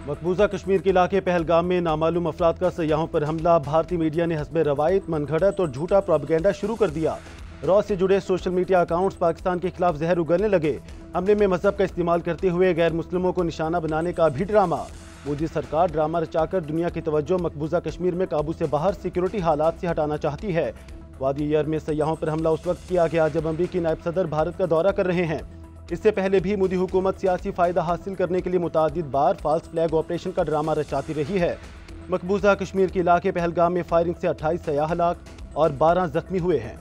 मकबूजा कश्मीर के इलाके पहलगाम में नामालूम अफराद का सयाहों पर हमला। भारतीय मीडिया ने हस्बे रवायत मनगढ़ंत और झूठा प्रोपेगेंडा शुरू कर दिया। रॉ से जुड़े सोशल मीडिया अकाउंट्स पाकिस्तान के खिलाफ जहर उगलने लगे। हमले में मजहब का इस्तेमाल करते हुए गैर मुस्लिमों को निशाना बनाने का भी ड्रामा। मोदी सरकार ड्रामा रचाकर दुनिया की तवज्जो मकबूजा कश्मीर में काबू से बाहर सिक्योरिटी हालात से हटाना चाहती है। वादी यर में सयाहों पर हमला उस वक्त किया गया जब अमरीकी नायब सदर भारत का दौरा कर रहे हैं। इससे पहले भी मोदी हुकूमत सियासी फायदा हासिल करने के लिए मुतादिद बार फाल्स फ्लैग ऑपरेशन का ड्रामा रचाती रही है। मकबूजा कश्मीर के इलाके पहलगाम में फायरिंग से 28 सयाह हलाक और 12 जख्मी हुए हैं।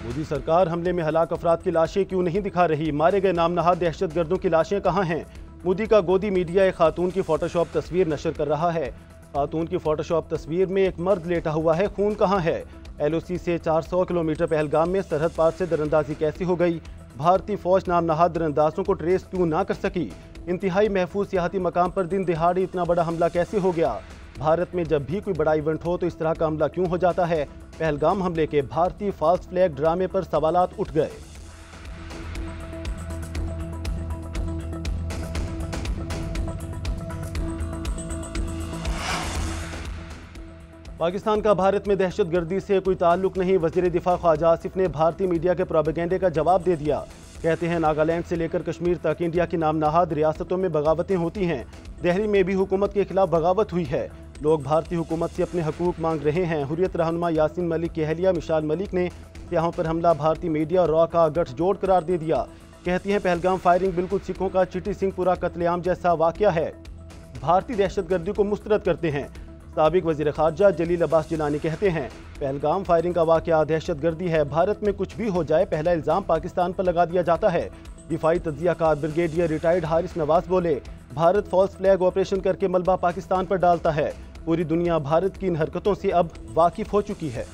मोदी सरकार हमले में हलाक अफराद की लाशें क्यों नहीं दिखा रही? मारे गए नामनहाद दहशतगर्दों की लाशें कहां हैं? मोदी का गोदी मीडिया एक खातून की फोटोशॉप तस्वीर नशर कर रहा है। खातून की फोटोशॉप तस्वीर में एक मर्द लेटा हुआ है। खून कहां है? LOC से 400 किलोमीटर पहलगाम में सरहद पार से दरअंदाजी कैसी हो गई? भारतीय फौज नामनहाद दरअंदाजों को ट्रेस क्यों ना कर सकी? इंतहाई महफूज सियाहती मकाम पर दिन दिहाड़ी इतना बड़ा हमला कैसे हो गया? भारत में जब भी कोई बड़ा इवेंट हो तो इस तरह का हमला क्यों हो जाता है? पहलगाम हमले के भारतीय फाल्स फ्लैग ड्रामे पर सवालात उठ गए। पाकिस्तान का भारत में दहशतगर्दी से कोई ताल्लुक नहीं। वजीर दिफा ख्वाजा आसिफ ने भारतीय मीडिया के प्रोपेगेंडे का जवाब दे दिया। कहते हैं नागालैंड से लेकर कश्मीर तक इंडिया की नामनहाद रियासतों में बगावतें होती हैं। दिल्ली में भी हुकूमत के खिलाफ बगावत हुई है। लोग भारतीय हुकूमत से अपने हकूक मांग रहे हैं। हुर्रियत रहनुमा यासीन मलिक की अहलिया मिशाल मलिक ने सयाहों पर हमला भारतीय मीडिया और रॉ का गठजोड़ करार दे दिया। कहती हैं पहलगाम फायरिंग बिल्कुल सिखों का चिटी सिंहपुरा कत्लेआम जैसा वाकया है। भारतीय दहशतगर्दी को मुस्तरद करते हैं। साबिक वजीर खारजा जलील अब्बास जिलानी कहते हैं पहलगाम फायरिंग का वाकया दहशतगर्दी है। भारत में कुछ भी हो जाए पहला इल्जाम पाकिस्तान पर लगा दिया जाता है। दिफाई तज्जियाकार ब्रिगेडियर रिटायर्ड हारिस नवाज बोले भारत फॉल्स फ्लैग ऑपरेशन करके मलबा पाकिस्तान पर डालता है। पूरी दुनिया भारत की इन हरकतों से अब वाकिफ हो चुकी है।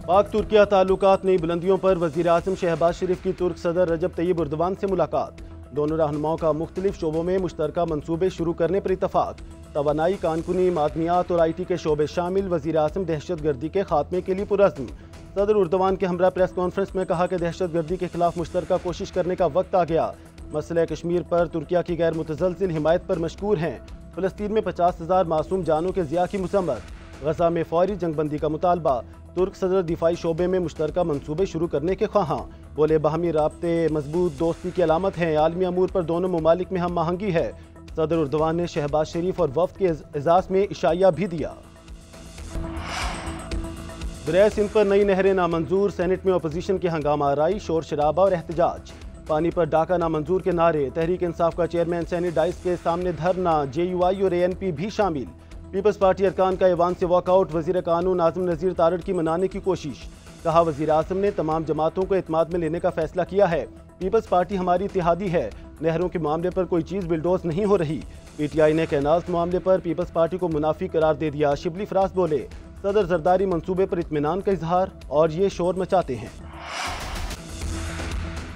पाक तुर्किया ताल्लुकात नई बुलंदियों पर। वजीर आज़म शहबाज शरीफ की तुर्क सदर रजब तैयब एर्दोगान से मुलाकात। दोनों रहनुमाओं का मुख्तलिफ शोबों में मुश्तरका मनसूबे शुरू करने पर इतफाक। तवानाई, कानकुनी, मादनियात और IT के शोबे शामिल। वजीर आज़म दहशतगर्दी के खात्मे के लिए पुरअज़्म। सदर एर्दोगान के हमरा प्रेस कॉन्फ्रेंस में कहा कि दहशतगर्दी के खिलाफ मुश्तरका कोशिश करने का वक्त आ गया। मसला कश्मीर पर तुर्किया की गैर मुतज़लज़िल हिमायत पर मशकूर हैं। फ़लस्तीन में 50,000 मासूम जानों के ज़िया की मुज़म्मत। गजा में फौरी जंगबंदी का मुतालबा। तुर्क सदर दिफाई शोबे में मुश्तरका मनसूबे शुरू करने के ख्वाहां। बोले बाहमी राब्ते मजबूत दोस्ती की अलामत हैं। आलमी अमूर पर दोनों ममालिक में हम आहंगी है। सदर एर्दोगान ने शहबाज शरीफ और वफ्द के एजाज में इशाया भी दिया। दरिया सिंध पर नई नहरें नामंजूर। सेनेट में अपोजिशन के हंगामा आराई, शोर शराबा और एहतजाज। पानी पर डाका नामंजूर के नारे। तहरीक इंसाफ का चेयरमैन सेनेट डाइस के सामने धरना। JUI और ANP भी शामिल। पीपल्स पार्टी अरकान का ईवान से वॉकआउट। वजीर कानून आज़म नज़ीर तारड़ की मनाने की कोशिश। कहा वजीर आज़म ने तमाम जमातों को एतमाद में लेने का फैसला किया है। पीपल्स पार्टी हमारी इत्तेहादी है। नहरों के मामले पर कोई चीज़ बिल्डोज नहीं हो रही। PTI ने कैनाल्स मामले पर पीपल्स पार्टी को मुनाफी करार दे दिया। शिबली फराज बोले सदर जरदारी मंसूबे पर इत्मीनान का इजहार और ये शोर मचाते हैं।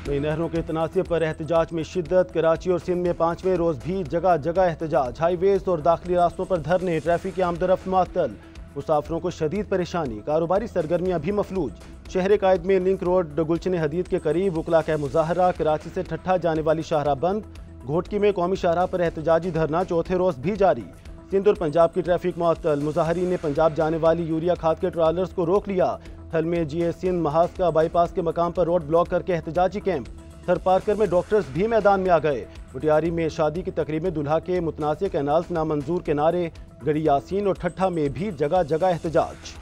नई नहरों के तनाज़े पर एहतजाज में शिद्दत। कराची और सिंध में 5वें रोज़ भी जगह जगह एहतजाज। हाईवेज और दाखिली रास्तों पर धरने। ट्रैफिक की आमदरफ्त मुअत्तल। मुसाफिरों को शदीद परेशानी। कारोबारी सरगर्मियां भी मफलूज। शहर कायद में लिंक रोड गुलशन हदीद के करीब वकला का मुजाहरा। कराची से ठट्ठा जाने वाली शाहराह बंद। घोटकी में कौमी शाहराह पर एहतजाजी धरना चौथे रोज़ भी जारी। सिंध और पंजाब की ट्रैफिक मुअत्तल। मुजाहरीन ने पंजाब जाने वाली यूरिया खाद के ट्रॉलर्स को रोक लिया। थल में GA सिंध महाज का बाईपास के मकाम पर रोड ब्लॉक करके एहतजाजी कैंप। थर पार्कर में डॉक्टर्स भी मैदान में आ गए। मुटियारी में शादी की तकरीब में दुल्हा के मुतनाज़ कैनाल्स नामंजूर के नारे। गड़ी यासीन और ठट्ठा में भी जगह जगह एहतजाज।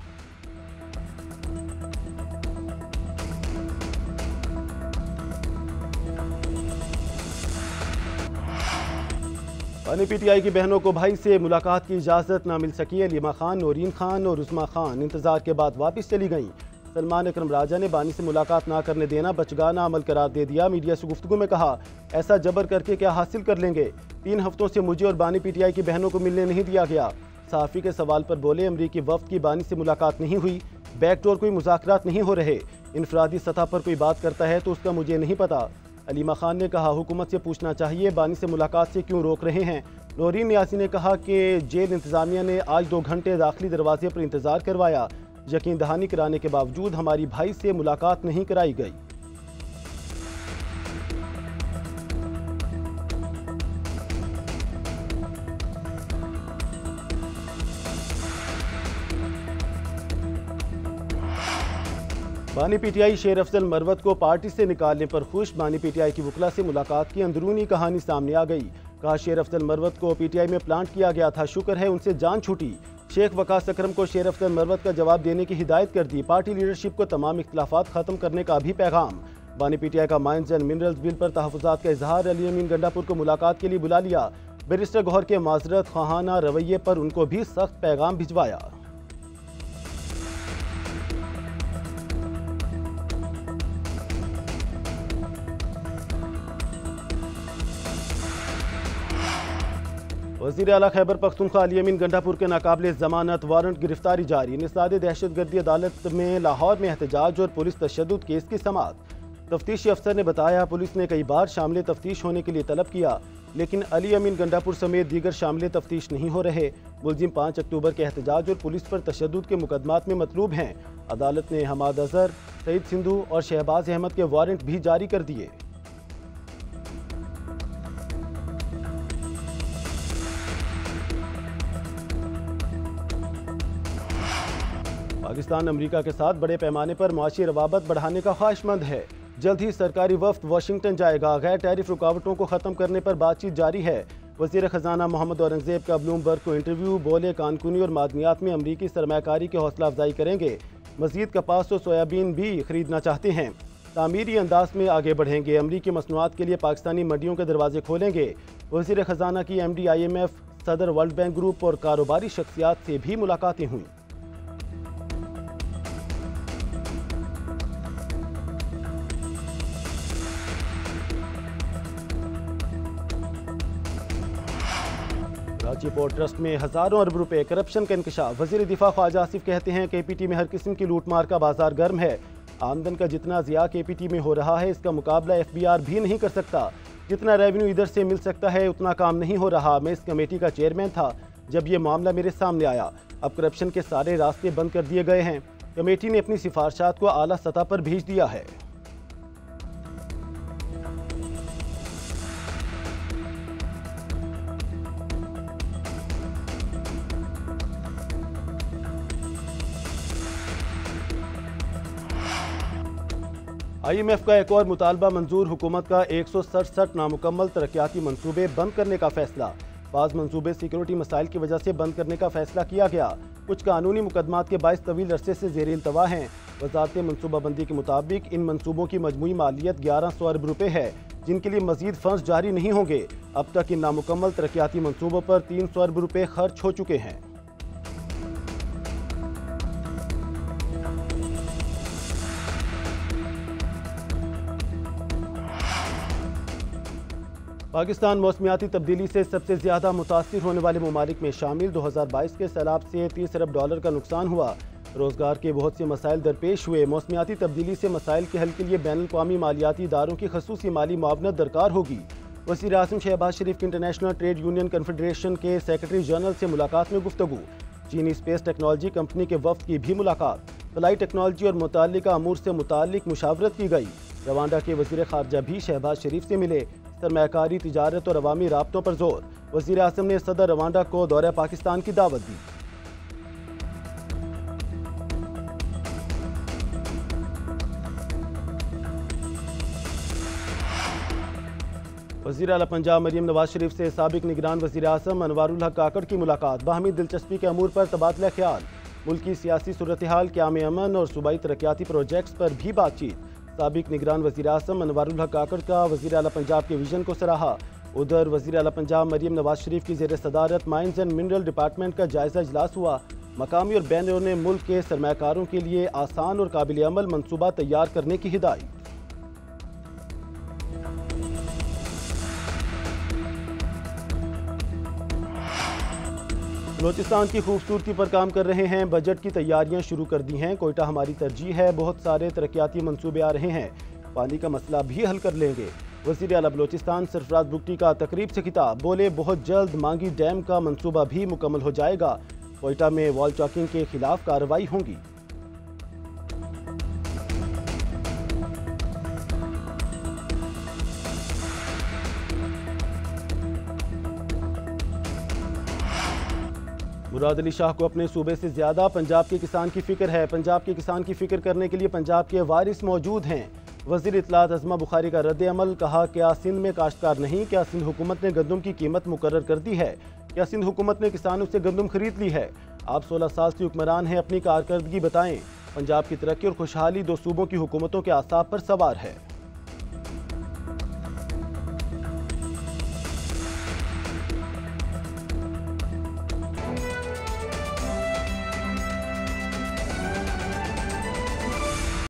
PTI की बहनों को भाई से मुलाकात की इजाज़त ना मिल सकी। अलीमा खान, नौरीन खान और उस्मा खान इंतजार के बाद वापस चली गईं। सलमान अकरम राजा ने बानी से मुलाकात ना करने देना बचगाना अमल करार दे दिया। मीडिया से गुफ्तगू में कहा ऐसा जबर करके क्या हासिल कर लेंगे? 3 हफ्तों से मुझे और बानी PTI की बहनों को मिलने नहीं दिया गया। सहाफ़ी के सवाल पर बोले अमरीकी वफ्द की बानी से मुलाकात नहीं हुई। बैकडोर कोई मुज़ाकरात नहीं हो रहे। इनफरादी सतह पर कोई बात करता है तो उसका मुझे नहीं पता। अलीमा खान ने कहा, हुकूमत से पूछना चाहिए बानी से मुलाकात से क्यों रोक रहे हैं। नौरीन नियाज़ी ने कहा कि जेल इंतजामिया ने आज 2 घंटे दाखिली दरवाजे पर इंतजार करवाया। यकीन दहानी कराने के बावजूद हमारी भाई से मुलाकात नहीं कराई गई। बानी पीटीआई शेर अफजल मरवत को पार्टी से निकालने पर खुश। बानी पीटीआई की वकला से मुलाकात की अंदरूनी कहानी सामने आ गई। कहा, शेर अफजल मरवत को पीटीआई में प्लांट किया गया था, शुक्र है उनसे जान छूटी। शेख वकास अकरम को शेर अफजल मरवत का जवाब देने की हिदायत कर दी। पार्टी लीडरशिप को तमाम इख्तिलाफात खत्म करने का भी पैगाम। बानी पीटीआई का माइंस एंड मिनरल्स बिल पर तहफ़्फ़ुज़ात का इजहार। अली अमीन गंडापुर को मुलाकात के लिए बुला लिया। बैरिस्टर गौहर के माजरत ख़्वाहाना रवैये पर उनको भी सख्त पैगाम भिजवाया। वज़ीर आला खैबर पख्तूनख्वा अली अमीन गंडापुर के नाकाबिले ज़मानत वारंट गिरफ्तारी जारी। निसाद दहशतगर्दी अदालत में लाहौर में एहतजाज और पुलिस तशद्दुद केस की समाअत। तफ्तीशी अफसर ने बताया, पुलिस ने कई बार शामिल तफ्तीश होने के लिए तलब किया, लेकिन अली अमीन गंडापुर समेत दीगर शामिल तफ्तीश नहीं हो रहे। मुलजिम 5 अक्टूबर के एहतजाज और पुलिस पर तशद्दुद के मुकदमात में मतलूब हैं। अदालत ने हमाद अजहर, सईद सिंधु और शहबाज अहमद के वारंट भी जारी कर दिए। पाकिस्तान अमेरिका के साथ बड़े पैमाने पर मुआशी रवाबत बढ़ाने का ख्वाहिशमंद है। जल्द ही सरकारी वफ्द वाशिंगटन जाएगा। गैर टैरिफ रुकावटों को ख़त्म करने पर बातचीत जारी है। वज़ीर ख़जाना मोहम्मद औरंगज़ेब का ब्लूमबर्ग को इंटरव्यू। बोले, कानकुनी और मादनियात में अमरीकी सरमायाकारी की हौसला अफजाई करेंगे। मज़ीद कपास और सोयाबीन भी खरीदना चाहते हैं। तामीरी अंदाज में आगे बढ़ेंगे। अमरीकी मसनूआत के लिए पाकिस्तानी मंडियों के दरवाजे खोलेंगे। वज़ीर ख़जाना की MD IMF, सदर वर्ल्ड बैंक ग्रुप और कारोबारी शख्सियात से भी मुलाकातें हुईं। कराची पोर्ट ट्रस्ट में हज़ारों अरब रुपए करप्शन का इंकशाफ। वज़ीर दिफा ख्वाजा आसिफ कहते हैं, KPT में हर किस्म की लूटमार का बाजार गर्म है। आमदन का जितना ज़िया KPT में हो रहा है, इसका मुकाबला FBR भी नहीं कर सकता। जितना रेवेन्यू इधर से मिल सकता है, उतना काम नहीं हो रहा। मैं इस कमेटी का चेयरमैन था जब ये मामला मेरे सामने आया। अब करप्शन के सारे रास्ते बंद कर दिए गए हैं। कमेटी ने अपनी सिफारिशात को आला सतह पर भेज दिया है। IMF का एक और मुतालबा मंजूर। हुकूमत का 167 नामुकम्मल तरक्याती मंसूबे बंद करने का फैसला। बाज़ मंसूबे सिक्योरिटी मसाइल की वजह से बंद करने का फैसला किया गया। कुछ कानूनी मुकदमात के बाइस तवील अरसे से ज़ेर इल्तवा हैं। वज़ारत मनसूबाबंदी के मुताबिक इन मंसूबों की मजमूई मालियत 1100 अरब रुपये है, जिनके लिए मजीद फंड्स जारी नहीं होंगे। अब तक इन नामुकम्मल तरक्याती मंसूबों पर 300 अरब रुपये खर्च हो चुके हैं। पाकिस्तान मौसमियाती तब्दीली से सबसे ज़्यादा मुतासिर होने वाले ममालिक में शामिल। 2022 के सैलाब से 30 अरब डॉलर का नुकसान हुआ। रोज़गार के बहुत से मसाइल दरपेश हुए। मौसमियाती तब्दीली से मसाइल के हल के लिए बैनुल-अक़वामी मालियाती इदारों की खसूसी माली मुआवनत दरकार होगी। वज़ीर आज़म शहबाज शरीफ की इंटरनेशनल ट्रेड यूनियन कन्फेडरेशन के सेक्रेटरी जनरल से मुलाकात में गुफ्तगू। चीनी स्पेस टेक्नोलॉजी कंपनी के वफ्द की भी मुलाकात। फलाई टेक्नोलॉजी और मुताल्लिका अमूर से मुताल्लिक मुशावरत की गई। रवांडा के वज़ीर ख़ारजा भी शहबाज शरीफ से मिले। सरमायाकारी, तिजारत और अवामी राब्तों पर जोर। वज़ीर आज़म ने सदर रवांडा को दौरे पाकिस्तान की दावत दी। वज़ीर आला पंजाब मरीम नवाज शरीफ से साबिक निगरान वज़ीर आज़म अनवारुल हक काकड़ की मुलाकात। बाहमी दिलचस्पी के अमूर पर तबादला ख्याल। मुल्क की सियासी सूरत हाल, क़याम अमन और सूबाई तरक्याती प्रोजेक्ट्स पर भी बातचीत। साबिक निगरान वज़ीर आज़म अनवारुल हक काकड़ का वज़ीर आला पंजाब के विजन को सराहा। उधर वज़ीर आला पंजाब मरीम नवाज शरीफ की ज़ेर सदारत माइंस एंड मिनरल डिपार्टमेंट का जायज़ा इजलास हुआ। मकामी और बैनरों ने मुल्क के सरमायाकारों के लिए आसान और काबिल अमल मनसूबा तैयार करने की हिदायत। बलोचिस्तान की खूबसूरती पर काम कर रहे हैं। बजट की तैयारियां शुरू कर दी हैं। कोयटा हमारी तरजीह है। बहुत सारे तरक्याती मंसूबे आ रहे हैं। पानी का मसला भी हल कर लेंगे। वज़ीर आला बलोचिस्तान सरफराज बुगटी का तकरीब से खिताब, बोले बहुत जल्द मांगी डैम का मंसूबा भी मुकम्मल हो जाएगा। कोयटा में वॉल चॉकिंग के खिलाफ कार्रवाई होगी। मुराद अली शाह को अपने सूबे से ज्यादा पंजाब के किसान की फिक्र है। पंजाब के किसान की फिक्र करने के लिए पंजाब के वारिस मौजूद हैं। वज़ीर इत्तलात अज़मा बुखारी का रद्द अमल, कहा क्या सिंध में काश्तकार नहीं, क्या सिंध हुकूमत ने गंदम की कीमत मुकर्रर कर दी है, क्या सिंध हुकूमत ने किसानों से गंदम खरीद ली है। आप 16 साल से हुक्मरान हैं, अपनी कारकर्दगी बताएं। पंजाब की तरक्की और खुशहाली दो सूबों की हुकूमतों के आसाब पर सवार है।